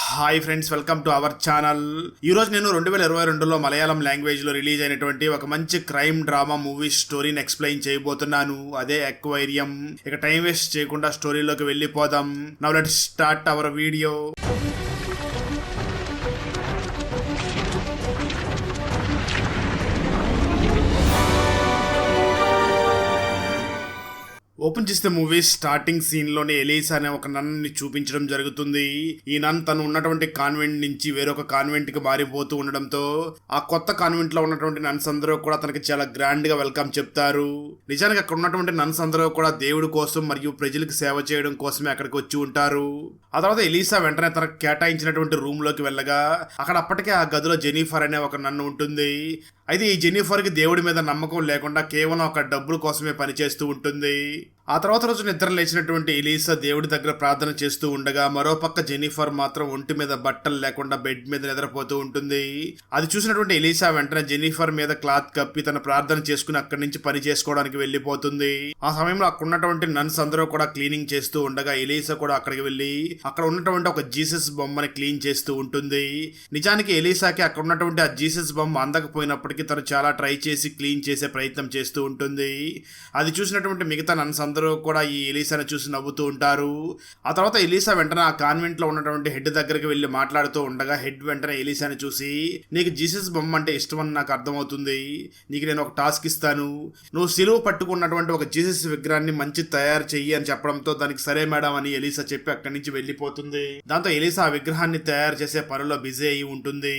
Hi friends, welcome to our channel. ఈరోజు నేను 2022లో మలయాళం లాంగ్వేజ్లో రిలీజ్ అయినటువంటి ఒక మంచి క్రైమ్ డ్రామా మూవీ స్టోరీని ఎక్స్ప్లెయిన్ చేయబోతున్నాను. అదే అక్వేరియం. ఇక టైం వేస్ట్ చేయకుండా స్టోరీలోకి వెళ్ళిపోదాం. Now let's start our video. Open చేస్తే మూవీ స్టార్టింగ్ సీన్ లోనే ఎలీసా అనే ఒక నన్నుని చూపించడం జరుగుతుంది. ఈ నన్ తను ఉన్నటువంటి కాన్వెంట్ నుంచి వేరొక కాన్వెంట్ కి మారిపోతూ ఉండడంతో ఆ కొత్త కాన్వెంట్ లో ఉన్నటువంటి నన్స్ అందరూ కూడా తనకి చాలా గ్రాండ్ గా వెల్కమ్ చెప్తారు. నిజానికి అక్కడ ఉన్నటువంటి నన్స్ అందరూ కూడా దేవుడి కోసం మరియు ప్రజలకు సేవ చేయడం కోసమే అక్కడికి వచ్చి ఉంటారు. ఆ తర్వాత ఎలీసా వెంటనే తనకు కేటాయించినటువంటి రూమ్ లోకి వెళ్ళగా అక్కడ అప్పటికే ఆ గదిలో జెనిఫర్ అనే ఒక నన్ను ఉంటుంది. అయితే ఈ జెనిఫర్ కి దేవుడి మీద నమ్మకం లేకుండా కేవలం ఒక డబ్బుల కోసమే పనిచేస్తూ ఉంటుంది. ఆ తర్వాత రోజు నిద్ర లేచినటువంటి ఎలీసా దేవుడి దగ్గర ప్రార్థన చేస్తూ ఉండగా మరోపక్క జెనిఫర్ మాత్రం ఒంటి మీద బట్టలు లేకుండా బెడ్ మీద నిద్రపోతూ ఉంటుంది. అది చూసినటువంటి ఎలీసా వెంటనే జెనిఫర్ మీద క్లాత్ కప్పి తన ప్రార్థన చేసుకుని అక్కడి నుంచి పని చేసుకోవడానికి వెళ్లిపోతుంది. ఆ సమయంలో అక్కడ ఉన్నటువంటి నన్స్ అందరూ కూడా క్లీనింగ్ చేస్తూ ఉండగా ఎలీసా కూడా అక్కడికి వెళ్లి అక్కడ ఉన్నటువంటి ఒక జీసస్ బొమ్మని క్లీన్ చేస్తూ ఉంటుంది. నిజానికి ఎలీసాకి అక్కడ ఉన్నటువంటి ఆ జీసస్ బొమ్మ అందకపోయినప్పటికీ తను చాలా ట్రై చేసి క్లీన్ చేసే ప్రయత్నం చేస్తూ ఉంటుంది. అది చూసినటువంటి మిగతా నన్స్ అందరూ కూడా ఈ ఎలీసాను చూసి నవ్వుతూ ఉంటారు. ఆ తర్వాత ఎలీసా వెంటనే ఆ కాన్వెంట్ లో ఉన్నటువంటి హెడ్ దగ్గరికి వెళ్లి మాట్లాడుతూ ఉండగా హెడ్ వెంటనే ఎలీసాను చూసి, నీకు జీసస్ బొమ్మ అంటే ఇష్టమని నాకు అర్థమవుతుంది, నీకు నేను ఒక టాస్క్ ఇస్తాను, నువ్వు సిలువ పట్టుకున్నటువంటి ఒక జీసస్ విగ్రహాన్ని మంచి తయారు చెయ్యి అని చెప్పడంతో దానికి సరే మేడం అని ఎలీసా చెప్పి అక్కడి నుంచి వెళ్లిపోతుంది. దాంతో ఎలీసా ఆ విగ్రహాన్ని తయారు చేసే పనిలో బిజీ అయి ఉంటుంది.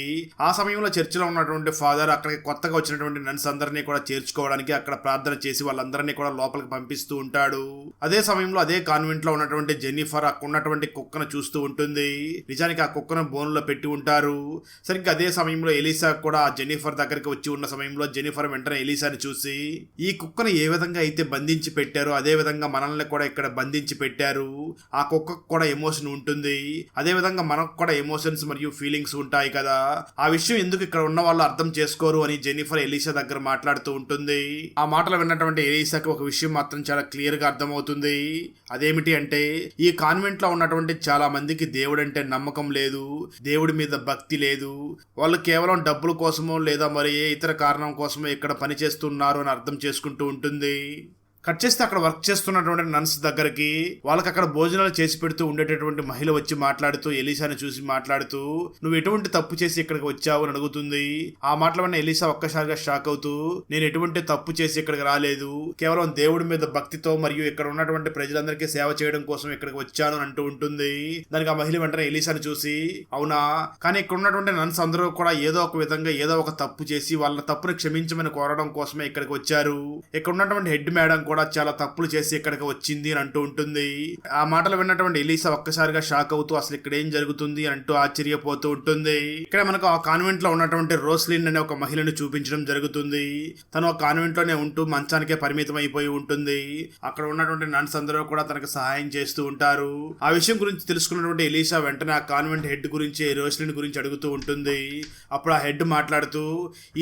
ఆ సమయంలో చర్చిలో ఉన్నటువంటి ఫాదర్ అక్కడికి కొత్తగా వచ్చినటువంటి నన్స్ అందరినీ కూడా చేర్చుకోవడానికి అక్కడ ప్రార్థన చేసి వాళ్ళందరినీ కూడా లోపలికి పంపిస్తూ ఉంటాడు. అదే సమయంలో అదే కాన్వెంట్ లో ఉన్నటువంటి జెనిఫర్ అక్కడ ఉన్నటువంటి కుక్కను చూస్తూ ఉంటుంది. నిజానికి ఆ కుక్కను బోన్లో పెట్టి ఉంటారు. సరిగ్గా అదే సమయంలో ఎలీసా కూడా ఆ జెనిఫర్ దగ్గరికి వచ్చి ఉన్న సమయంలో జెనిఫర్ వెంటనే ఎలీసాని చూసి, ఈ కుక్కను ఏ విధంగా అయితే బంధించి పెట్టారో అదే విధంగా మనల్ని కూడా ఇక్కడ బంధించి పెట్టారు, ఆ కుక్కకు కూడా ఎమోషన్ ఉంటుంది, అదే విధంగా మనకు కూడా ఎమోషన్స్ మరియు ఫీలింగ్స్ ఉంటాయి కదా, ఆ విషయం ఎందుకు ఇక్కడ ఉన్న వాళ్ళు అర్థం చేసుకోరు అని జెనిఫర్ ఎలీసా దగ్గర మాట్లాడుతూ ఉంటుంది. ఆ మాటలు విన్నటువంటి ఎలీసాకి ఒక విషయం మాత్రం చాలా క్లియర్ గా అర్థమవుతుంది. అదేమిటి అంటే, ఈ కాన్వెంట్ లో ఉన్నటువంటి చాలా మందికి దేవుడు అంటే నమ్మకం లేదు, దేవుడి మీద భక్తి లేదు, వాళ్ళు కేవలం డబ్బుల కోసమో లేదా మరి ఏ ఇతర కారణం కోసమో ఇక్కడ పని చేస్తున్నారు అని అర్థం చేసుకుంటూ ఉంటుంది. కట్ చేస్తే అక్కడ వర్క్ చేస్తున్నటువంటి నన్స్ దగ్గరికి వాళ్ళకి అక్కడ భోజనాలు చేసి పెడుతూ ఉండేటటువంటి మహిళ వచ్చి మాట్లాడుతూ ఎలీసాని చూసి మాట్లాడుతూ, నువ్వు ఎటువంటి తప్పు చేసి ఇక్కడికి వచ్చావు అని అడుగుతుంది. ఆ మాటల వల్ల ఎలీసా ఒక్కసారిగా షాక్ అవుతూ, నేను ఎటువంటి తప్పు చేసి ఇక్కడికి రాలేదు, కేవలం దేవుడి మీద భక్తితో మరియు ఇక్కడ ఉన్నటువంటి ప్రజలందరికీ సేవ చేయడం కోసం ఇక్కడికి వచ్చాను అని అంటూ ఉంటుంది. దానికి ఆ మహిళ వెంటనే ఎలీసాని చూసి, అవునా, కానీ ఇక్కడ ఉన్నటువంటి నన్స్ అందరూ కూడా ఏదో ఒక విధంగా ఏదో ఒక తప్పు చేసి వాళ్ళ తప్పుని క్షమించమని కోరడం కోసమే ఇక్కడికి వచ్చారు, ఇక్కడ ఉన్నటువంటి హెడ్ మేడం కూడా చాలా తప్పులు చేసి ఇక్కడికి వచ్చింది అని అంటూ ఉంటుంది. ఆ మాటలు విన్నటువంటి ఎలీసా ఒక్కసారిగా షాక్ అవుతూ అసలు ఇక్కడ ఏం జరుగుతుంది అంటూ ఆశ్చర్యపోతూ ఉంటుంది. ఇక్కడ మనకు ఆ కాన్వెంట్ లో ఉన్నటువంటి రోస్లిన్ అనే ఒక మహిళను చూపించడం జరుగుతుంది. తను ఆ కాన్వెంట్ లోనే ఉంటూ మంచానికే పరిమితం అయిపోయి ఉంటుంది. అక్కడ ఉన్నటువంటి నన్స్ అందరూ కూడా తనకు సహాయం చేస్తూ ఉంటారు. ఆ విషయం గురించి తెలుసుకున్నటువంటి ఎలీసా వెంటనే ఆ కాన్వెంట్ హెడ్ గురించి రోస్లిన్ గురించి అడుగుతూ ఉంటుంది. అప్పుడు ఆ హెడ్ మాట్లాడుతూ,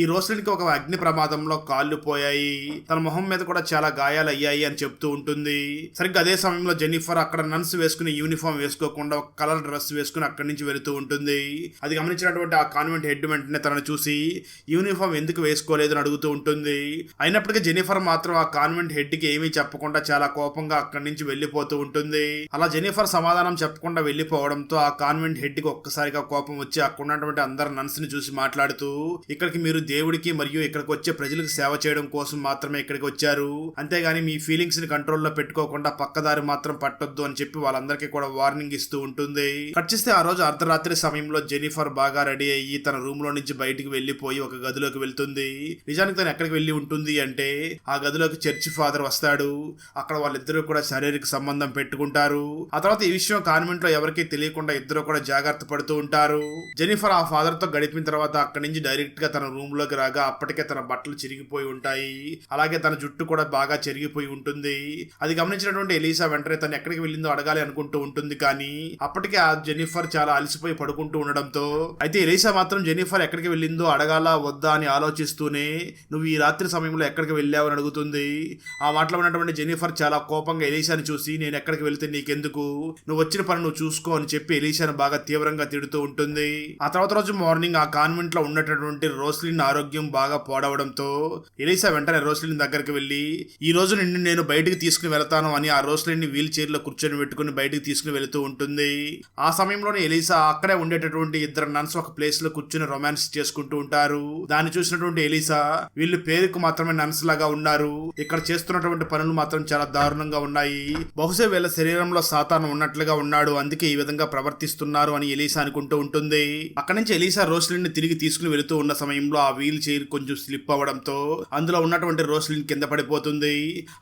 ఈ రోస్లిన్ కి ఒక అగ్ని ప్రమాదంలో కాళ్ళు పోయాయి, తన మొహం మీద కూడా చాలా గాయాలు అయ్యాయి అని చెప్తూ ఉంటుంది. సరిగ్గా అదే సమయంలో జెనిఫర్ అక్కడ నన్స్ వేసుకుని యూనిఫామ్ వేసుకోకుండా ఒక కలర్ డ్రెస్ వేసుకుని అక్కడి నుంచి వెళుతూ ఉంటుంది. అది గమనించినటువంటి ఆ కాన్వెంట్ హెడ్ వెంటనే తనను చూసి యూనిఫామ్ ఎందుకు వేసుకోలేదు అని అడుగుతూ ఉంటుంది. అయినప్పటికీ జెనిఫర్ మాత్రం ఆ కాన్వెంట్ హెడ్ కి ఏమీ చెప్పకుండా చాలా కోపంగా అక్కడి నుంచి వెళ్లిపోతూ ఉంటుంది. అలా జెనిఫర్ సమాధానం చెప్పకుండా వెళ్లిపోవడంతో ఆ కాన్వెంట్ హెడ్ కి ఒక్కసారిగా కోపం వచ్చి అక్కడ ఉన్నటువంటి అందరు నన్స్ ని చూసి మాట్లాడుతూ, ఇక్కడికి మీరు దేవుడికి మరియు ఇక్కడికి వచ్చే ప్రజలకు సేవ చేయడం కోసం మాత్రమే ఇక్కడికి వచ్చారు, అంతేగాని మీ ఫీలింగ్స్ ని కంట్రోల్లో పెట్టుకోకుండా పక్కదారి మాత్రం పట్టొద్దు అని చెప్పి వాళ్ళందరికీ కూడా వార్నింగ్ ఇస్తూ ఉంటుంది. కట్ చేస్తే ఆ రోజు అర్ధరాత్రి సమయంలో జెనిఫర్ బాగా రెడీ అయ్యి తన రూమ్ లో నుంచి బయటికి వెళ్లిపోయి ఒక గదిలోకి వెళ్తుంది. నిజానికి తను ఎక్కడికి వెళ్లి ఉంటుంది అంటే ఆ గదిలోకి చర్చి ఫాదర్ వస్తాడు. అక్కడ వాళ్ళిద్దరూ కూడా శారీరక సంబంధం పెట్టుకుంటారు. ఆ తర్వాత ఈ విషయం కాన్వెంట్ లో ఎవరికీ తెలియకుండా ఇద్దరు కూడా జాగ్రత్త పడుతూ ఉంటారు. జెనిఫర్ ఆ ఫాదర్ తో గడిపిన తర్వాత అక్కడి నుంచి డైరెక్ట్ గా తన రూమ్ లోకి రాగా అప్పటికే తన బట్టలు చిరిగిపోయి ఉంటాయి, అలాగే తన జుట్టు కూడా బాగా జరిగిపోయి ఉంటుంది. అది గమనించినటువంటి ఎలీసా వెంటనే తను ఎక్కడికి వెళ్ళిందో అడగాలి అనుకుంటూ ఉంటుంది. కానీ అప్పటికే ఆ జెన్నిఫర్ చాలా అలసిపోయి పడుకుంటూ ఉండడంతో అయితే ఎలీసా మాత్రం జెన్నిఫర్ ఎక్కడికి వెళ్ళిందో అడగాలా వద్దా అని ఆలోచిస్తూనే నువ్వు ఈ రాత్రి సమయంలో ఎక్కడికి వెళ్ళావు అని అడుగుతుంది. ఆ మాటలో ఉన్నటువంటి జెన్నిఫర్ చాలా కోపంగా ఎలీసాని చూసి నేను ఎక్కడికి వెళ్తే నీకెందుకు, నువ్వు వచ్చిన పని నువ్వు చూసుకో అని చెప్పి ఎలీసాను బాగా తీవ్రంగా తిడుతూ ఉంటుంది. ఆ తర్వాత రోజు మార్నింగ్ ఆ కాన్వెంట్ లో ఉన్నటువంటి రోస్లిన్ ఆరోగ్యం బాగా పాడవడంతో ఎలీసా వెంటనే రోస్లిన్ దగ్గరికి వెళ్లి ఈ రోజు నిన్ను నేను బయటికి తీసుకుని వెళ్తాను అని ఆ రోస్లిన్ ని వీల్ చైర్ లో కూర్చొని పెట్టుకుని బయటికి తీసుకుని వెళుతూ ఉంటుంది. ఆ సమయంలోనే ఎలీసా అక్కడే ఉండేటటువంటి ఇద్దరు నన్స్ ఒక ప్లేస్ లో కూర్చొని రొమాన్స్ చేసుకుంటూ ఉంటారు. దాన్ని చూసినటువంటి ఎలీసా వీళ్ళు పేరుకు మాత్రమే నన్స్ లాగా ఉన్నారు, ఇక్కడ చేస్తున్నటువంటి పనులు మాత్రం చాలా దారుణంగా ఉన్నాయి, బహుశా వీళ్ళ శరీరంలో సాతాను ఉన్నట్లుగా ఉన్నాడు, అందుకే ఈ విధంగా ప్రవర్తిస్తున్నారు అని ఎలీసా అనుకుంటూ ఉంటుంది. అక్కడి నుంచి ఎలీసా రోస్లిన్ ని తిరిగి తీసుకుని వెళుతూ ఉన్న సమయంలో ఆ వీల్ చైర్ కొంచెం స్లిప్ అవ్వడంతో అందులో ఉన్నటువంటి రోస్లిన్ కింద పడిపోతుంది.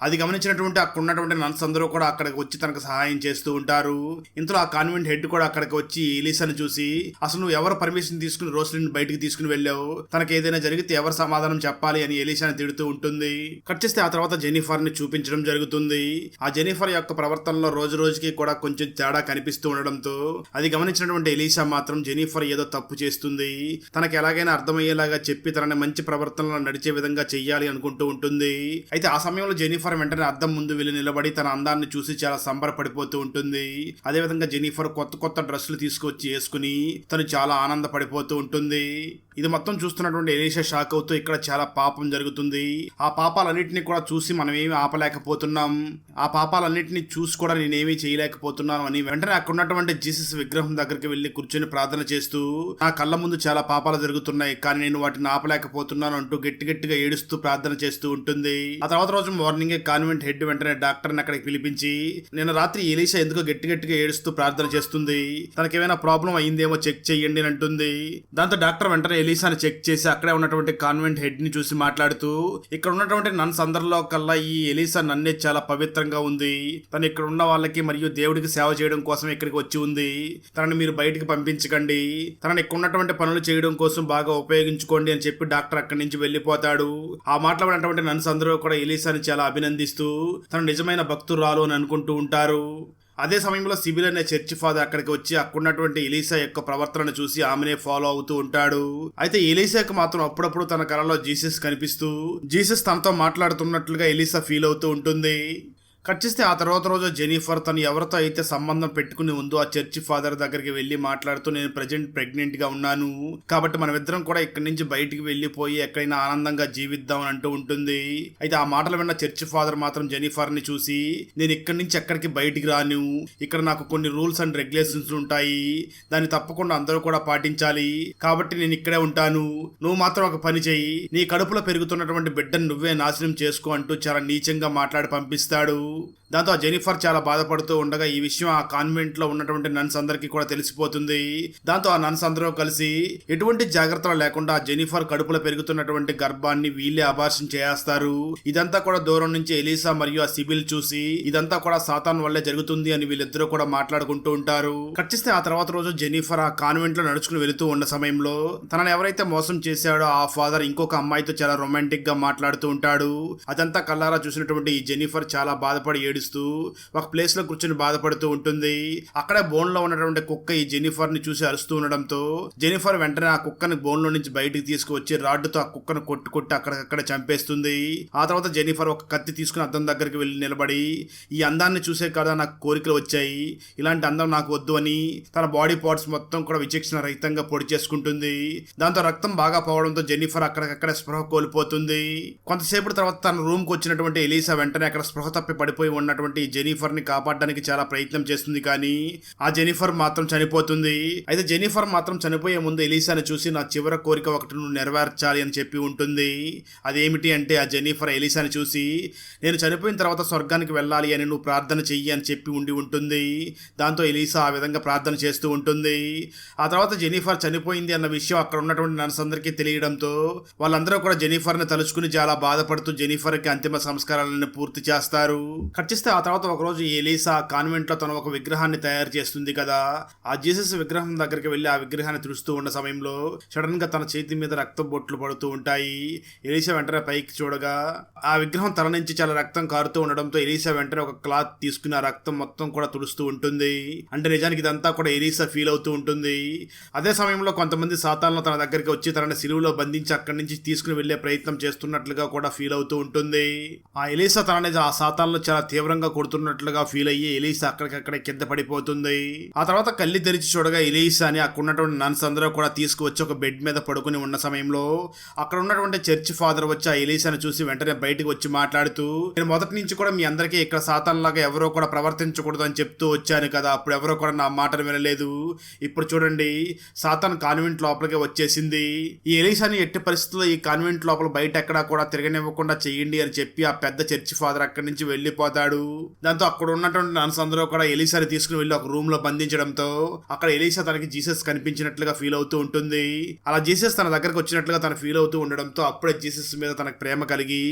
అది గమనించినటువంటి అక్కడ ఉన్నటువంటి నన్స్ అందరూ కూడా అక్కడికి వచ్చి తనకు సహాయం చేస్తూ ఉంటారు. ఇంతలో ఆ కాన్వెంట్ హెడ్ కూడా అక్కడికి వచ్చి ఎలీసాను చూసి అసలు నువ్వు ఎవరు పర్మిషన్ తీసుకుని రోస్లిన్ బయటికి తీసుకుని వెళ్ళావు, తనకి ఏదైనా జరిగితే ఎవరు సమాధానం చెప్పాలి అని ఎలీసాని తిడుతూ ఉంటుంది. కట్ చేస్తే ఆ తర్వాత జెన్నిఫర్ ని చూపించడం జరుగుతుంది. ఆ జెన్నిఫర్ యొక్క ప్రవర్తనలో రోజు రోజుకి కూడా కొంచెం తేడా కనిపిస్తూ ఉండడంతో అది గమనించినటువంటి ఎలీసా మాత్రం జెన్నిఫర్ ఏదో తప్పు చేస్తుంది, తనకి ఎలాగైనా అర్థమయ్యేలాగా చెప్పి తనని మంచి ప్రవర్తనలో నడిచే విధంగా చెయ్యాలి అనుకుంటూ ఉంటుంది. అయితే ఆ సమయంలో జెన్నిఫర్ వెంటనే అద్దం ముందు వెళ్ళి నిలబడి తన అందాన్ని చూసి చాలా సంబరపడిపోతూ ఉంటుంది. అదేవిధంగా జెన్నిఫర్ కొత్త కొత్త డ్రెస్సులు తీసుకొచ్చి వేసుకుని తను చాలా ఆనందపడిపోతూ ఉంటుంది. ఇది మొత్తం చూస్తున్నటువంటి ఎలీసా షాక్ అవుతూ ఇక్కడ చాలా పాపం జరుగుతుంది, ఆ పాపాలన్నింటినీ కూడా చూసి మనం ఏమి ఆపలేకపోతున్నాం, ఆ పాపాలన్నింటినీ చూసి కూడా నేనేమీ చేయలేకపోతున్నాను అని వెంటనే అక్కడ ఉన్నటువంటి జీసస్ విగ్రహం దగ్గరికి వెళ్లి కూర్చొని ప్రార్థన చేస్తూ నా కళ్ళ ముందు చాలా పాపాలు జరుగుతున్నాయి కానీ నేను వాటిని ఆపలేకపోతున్నాను అంటూ గట్టి గట్టిగా ఏడుస్తూ ప్రార్థన చేస్తూ ఉంటుంది. ఆ తర్వాత రోజు మార్నింగ్ కాన్వెంట్ హెడ్ వెంటనే డాక్టర్ని అక్కడికి పిలిపించి నిన్న రాత్రి ఎలీసా ఎందుకో గట్టి గట్టిగా ఏడుస్తూ ప్రార్థన చేస్తుంది, తనకేమైనా ప్రాబ్లం అయ్యిందేమో చెక్ చెయ్యండి అని అంటుంది. దాంతో డాక్టర్ వెంటనే ఎలీసాని చెక్ చేసి అక్కడే ఉన్నటువంటి కాన్వెంట్ హెడ్ ని చూసి మాట్లాడుతూ ఇక్కడ ఉన్నటువంటి నన్స్ అందరిలో కల్లా ఈ ఎలీసా నన్నే చాలా పవిత్రంగా ఉంది, తను ఇక్కడ ఉన్న వాళ్ళకి మరియు దేవుడికి సేవ చేయడం కోసం ఇక్కడికి వచ్చి ఉంది, తనని మీరు బయటికి పంపించకండి, తనని ఇక్కడ ఉన్నటువంటి పనులు చేయడం కోసం బాగా ఉపయోగించుకోండి అని చెప్పి డాక్టర్ అక్కడి నుంచి వెళ్లిపోతాడు. ఆ మాట్లాడినటువంటి నన్స్ అందరూ కూడా ఎలీసాని చాలా అభినందిస్తూ తను నిజమైన భక్తురాలు అని అనుకుంటూ ఉంటారు. అదే సమయంలో సిబిల్ అనే చర్చి ఫాదర్ అక్కడికి వచ్చి అక్కడున్నటువంటి ఎలీసా యొక్క ప్రవర్తనను చూసి ఆమెనే ఫాలో అవుతూ ఉంటాడు. అయితే ఎలీసాకు మాత్రం అప్పుడప్పుడు తన కలలో జీసస్ కనిపిస్తూ జీసస్ తనతో మాట్లాడుతున్నట్లుగా ఎలీసా ఫీల్ అవుతూ ఉంటుంది. కట్ చేస్తే ఆ తర్వాత రోజు జెన్నిఫర్ తను ఎవరితో అయితే సంబంధం పెట్టుకుని ఉందో ఆ చర్చి ఫాదర్ దగ్గరికి వెళ్లి మాట్లాడుతూ నేను ప్రెజెంట్ ప్రెగ్నెంట్ గా ఉన్నాను కాబట్టి మనమిద్దరం కూడా ఇక్కడి నుంచి బయటికి వెళ్లిపోయి ఎక్కడైనా ఆనందంగా జీవిద్దాం అని అంటూ ఉంటుంది. అయితే ఆ మాటలు విన్న చర్చి ఫాదర్ మాత్రం జెన్నిఫర్ ని చూసి నేను ఇక్కడి నుంచి ఎక్కడికి బయటికి రాను, ఇక్కడ నాకు కొన్ని రూల్స్ అండ్ రెగ్యులేషన్స్ ఉంటాయి, దాన్ని తప్పకుండా అందరూ కూడా పాటించాలి, కాబట్టి నేను ఇక్కడే ఉంటాను, నువ్వు మాత్రం ఒక పని చెయ్యి, నీ కడుపులో పెరుగుతున్నటువంటి బిడ్డను నువ్వే నాశనం చేసుకో అంటూ చాలా నీచంగా మాట్లాడి పంపిస్తాడు. దాంతో ఆ జెన్నిఫర్ చాలా బాధపడుతూ ఉండగా ఈ విషయం ఆ కాన్వెంట్ లో ఉన్నటువంటి నన్స్ అందరికీ కూడా తెలిసిపోతుంది. దాంతో ఆ నన్స్ అందరూ కలిసి ఎటువంటి జాగ్రత్తలు లేకుండా ఆ జెన్నిఫర్ కడుపులో పెరుగుతున్నటువంటి గర్భాన్ని వీళ్ళే అబార్షన్ చేస్తారు. ఇదంతా కూడా దూరం నుంచి ఎలీసా మరియు ఆ సిబిల్ చూసి ఇదంతా కూడా సాతాన్ వల్లే జరుగుతుంది అని వీళ్ళిద్దరూ కూడా మాట్లాడుకుంటూ ఉంటారు. కట్ చేస్తే ఆ తర్వాత రోజు జెన్నిఫర్ ఆ కాన్వెంట్ లో నడుచుకుని వెళుతూ ఉన్న సమయంలో తనని ఎవరైతే మోసం చేశాడో ఆ ఫాదర్ ఇంకొక అమ్మాయితో చాలా రొమాంటిక్ గా మాట్లాడుతూ ఉంటాడు. అదంతా కల్లారా చూసినటువంటి ఈ జెన్నిఫర్ చాలా బాధపడి ఏడుస్తూ ఒక ప్లేస్ లో కూర్చొని బాధపడుతూ ఉంటుంది. అక్కడే బోన్ లో ఉన్నటువంటి కుక్క ఈ జెన్నిఫర్ ని చూసి అరుస్తూ ఉండడంతో జెన్నిఫర్ వెంటనే ఆ కుక్కని బోన్ లో నుంచి బయటికి తీసుకువచ్చి రాడ్డుతో ఆ కుక్కను కొట్టి అక్కడికక్కడ చంపేస్తుంది. ఆ తర్వాత జెన్నిఫర్ ఒక కత్తి తీసుకుని అద్దం దగ్గరికి వెళ్లి నిలబడి ఈ అందాన్ని చూసే కదా నాకు కోరికలు వచ్చాయి, ఇలాంటి అందం నాకు వద్దు అని తన బాడీ పార్ట్స్ మొత్తం కూడా విచక్షణ రహితంగా పొడి చేసుకుంటుంది. దాంతో రక్తం బాగా పోవడంతో జెన్నిఫర్ అక్కడికక్కడ స్పృహ కోల్పోతుంది. కొంతసేపటి తర్వాత తన రూమ్ కు వచ్చినటువంటి ఎలీసా వెంటనే అక్కడ స్పృహ తప్పి పడిపోయి ఉన్నటువంటి జెన్నిఫర్ ని కాపాడడానికి చాలా ప్రయత్నం చేస్తుంది కానీ ఆ జెన్నిఫర్ మాత్రం చనిపోతుంది. అయితే జెన్నిఫర్ మాత్రం చనిపోయే ముందు ఎలీసాని చూసి నా చివరి కోరిక ఒకటి నువ్వు నెరవేర్చాలి అని చెప్పి ఉంటుంది. అదేమిటి అంటే ఆ జెన్నిఫర్ ఎలీసాని చూసి నేను చనిపోయిన తర్వాత స్వర్గానికి వెళ్ళాలి అని నువ్వు ప్రార్థన చెయ్యి అని చెప్పి ఉంటుంది. దాంతో ఎలీసా ఆ విధంగా ప్రార్థన చేస్తూ ఉంటుంది. ఆ తర్వాత జెన్నిఫర్ చనిపోయింది అన్న విషయం అక్కడ ఉన్నటువంటి నర్స్ అందరికీ తెలియడంతో వాళ్ళందరూ కూడా జెన్నిఫర్ ని తలుచుకుని చాలా బాధపడుతూ జెన్నిఫర్ కి అంతిమ సంస్కారాలను పూర్తి చేస్తారు. కట్ చేస్తే ఆ తర్వాత ఒకరోజు ఈ ఎలీసా కాన్వెంట్ లో తను ఒక విగ్రహాన్ని తయారు చేస్తుంది కదా. ఆ జీసస్ విగ్రహం దగ్గరికి వెళ్లి ఆ విగ్రహాన్ని తుడుస్తూ ఉన్న సమయంలో సడన్ గా తన చేతి మీద రక్తం బొట్లు పడుతూ ఉంటాయి. ఎలీసా వెంటనే పైకి చూడగా ఆ విగ్రహం తల నుంచి చాలా రక్తం కారుతూ ఉండడంతో ఎలీసా వెంటనే ఒక క్లాత్ తీసుకుని ఆ రక్తం మొత్తం కూడా తుడుస్తూ ఉంటుంది. అంటే నిజానికి ఇదంతా కూడా ఎలీసా ఫీల్ అవుతూ ఉంటుంది. అదే సమయంలో కొంతమంది సాతాన్లు తన దగ్గరికి వచ్చి తనని సిలువలో బంధించి అక్కడి నుంచి తీసుకుని వెళ్లే ప్రయత్నం చేస్తున్నట్లుగా కూడా ఫీల్ అవుతూ ఉంటుంది. ఆ ఎలీసా తనని ఆ సాతాన్లు చాలా తీవ్రంగా కొడుతున్నట్లుగా ఫీల్ అయ్యి ఎలీసా అక్కడికక్కడే కింద పడిపోతుంది. ఆ తర్వాత కళ్ళు తెరిచి చూడగా ఎలీసాని అక్కడ ఉన్నటువంటి నన్స్ అందరూ కూడా తీసుకువచ్చి ఒక బెడ్ మీద పడుకుని ఉన్న సమయంలో అక్కడ ఉన్నటువంటి చర్చ్ ఫాదర్ వచ్చి ఆ ఎలీసాని చూసి వెంటనే బయటకు వచ్చి మాట్లాడుతూ, నేను మొదటి నుంచి కూడా మీ అందరికీ ఇక్కడ సాతాన్లాగా ఎవరో కూడా ప్రవర్తించకూడదు అని చెప్తూ వచ్చాను కదా, అప్పుడు ఎవరో కూడా నా మాటను వినలేదు. ఇప్పుడు చూడండి సాతాన్ కాన్వెంట్ లోపలికి వచ్చేసింది. ఈ ఎలీసాని ఎట్టి పరిస్థితుల్లో ఈ కాన్వెంట్ లోపల బయట ఎక్కడా కూడా తిరగనివ్వకుండా చెయ్యండి అని చెప్పి ఆ పెద్ద చర్చ్ ఫాదర్ అక్కడి నుంచి వెళ్లిపోతాడు. దాంతో అక్కడ ఉన్నటువంటి నన్స్ అందరూ కూడా ఎలీసాని తీసుకుని వెళ్లి ఒక రూమ్ లో బంధించడంతో అక్కడ ఎలీసా తనకి జీసస్ కనిపించినట్లుగా ఫీల్ అవుతూ ఉంటుంది. అలా జీసస్ తన దగ్గరకు వచ్చినట్లుగా తను ఫీల్ అవుతూ ఉండడంతో అప్పుడే జీసస్ మీద తనకు ప్రేమ కలిగి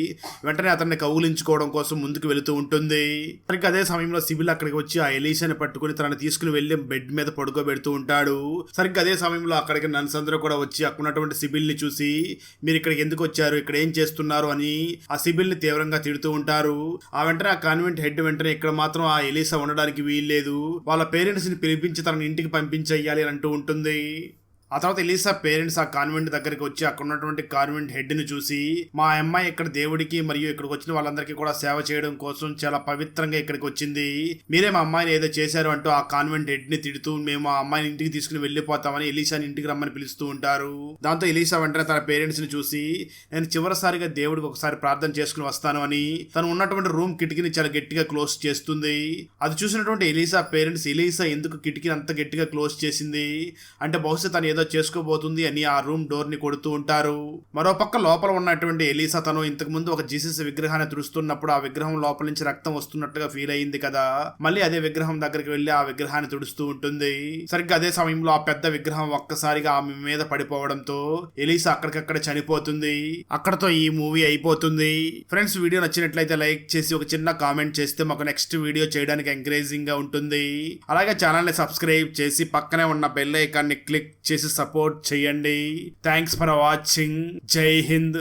వెంటనే అతన్ని కౌగిలించుకోవడం కోసం ముందుకు వెళుతూ ఉంటుంది. సరిగ్గా అదే సమయంలో సిబిల్ అక్కడికి వచ్చి ఆ ఎలీసాని పట్టుకుని తనని తీసుకుని వెళ్లి బెడ్ మీద పడుకోబెడుతూ ఉంటాడు. సరిగ్గా అదే సమయంలో అక్కడికి నన్స్ అందరూ కూడా వచ్చి అక్కడ ఉన్నటువంటి సిబిల్ ని చూసి, మీరు ఇక్కడికి ఎందుకు వచ్చారు, ఇక్కడ ఏం చేస్తున్నారు అని ఆ సిబిల్ ని తీవ్రంగా తిడుతూ ఉంటారు. ఆ వెంటనే ఆ కాన్వెంట్ హెడ్ వెంటనే ఇక్కడ మాత్రం ఆ ఎలీసా ఉండడానికి వీల్లేదు, వాళ్ళ పేరెంట్స్ ని పిలిపించి తనని ఇంటికి పంపించేయాలి అని అంటూ ఉంటుంది. ఆ తర్వాత ఎలీసా పేరెంట్స్ ఆ కాన్వెంట్ దగ్గరికి వచ్చి అక్కడ ఉన్నటువంటి కాన్వెంట్ హెడ్ ని చూసి, మా అమ్మాయి ఇక్కడ దేవుడికి మరియు ఇక్కడికి వచ్చిన వాళ్ళందరికీ కూడా సేవ చేయడం కోసం చాలా పవిత్రంగా ఇక్కడికి వచ్చింది, మీరే మా అమ్మాయిని ఏదో చేశారు అంటూ ఆ కాన్వెంట్ హెడ్ ని తిడుతూ మేము ఆ అమ్మాయిని ఇంటికి తీసుకుని వెళ్ళిపోతామని ఎలీసాని ఇంటికి రమ్మని పిలుస్తూ ఉంటారు. దాంతో ఎలీసా వెంటనే తన పేరెంట్స్ ని చూసి, నేను చివరిసారిగా దేవుడికి ఒకసారి ప్రార్థన చేసుకుని వస్తాను అని తను ఉన్నటువంటి రూమ్ కిటికీని చాలా గట్టిగా క్లోజ్ చేస్తుంది. అది చూసినటువంటి ఎలీసా పేరెంట్స్, ఎలీసా ఎందుకు కిటికీని అంత గట్టిగా క్లోజ్ చేసింది అంటే బహుశా తను ఏదో చేసుకోబోతుంది అని ఆ రూమ్ డోర్ ని కొడుతూ ఉంటారు. మరోపక్క లోపల ఉన్నటువంటి ఎలీసా తను ఇంతకు ముందు ఒక జీసస్ విగ్రహాన్ని తుడుస్తున్నప్పుడు ఆ విగ్రహం లోపల నుంచి రక్తం వస్తున్నట్టుగా ఫీల్ అయింది కదా, మళ్ళీ అదే విగ్రహం దగ్గరికి వెళ్లి ఆ విగ్రహాన్ని తుడుస్తూ ఉంటుంది. సరిగ్గా అదే సమయంలో ఆ పెద్ద విగ్రహం ఒక్కసారిగా ఆమె మీద పడిపోవడంతో ఎలీసా అక్కడికక్కడ చనిపోతుంది. అక్కడతో ఈ మూవీ అయిపోతుంది. ఫ్రెండ్స్, వీడియో నచ్చినట్లయితే లైక్ చేసి ఒక చిన్న కామెంట్ చేస్తే మాకు నెక్స్ట్ వీడియో చేయడానికి ఎంకరేజింగ్ గా ఉంటుంది. అలాగే ఛానల్ ని సబ్స్క్రైబ్ చేసి పక్కనే ఉన్న బెల్ ఐకాన్ ని క్లిక్ చేసి సపోర్ట్ చేయండి. Thanks for watching. జై హింద్.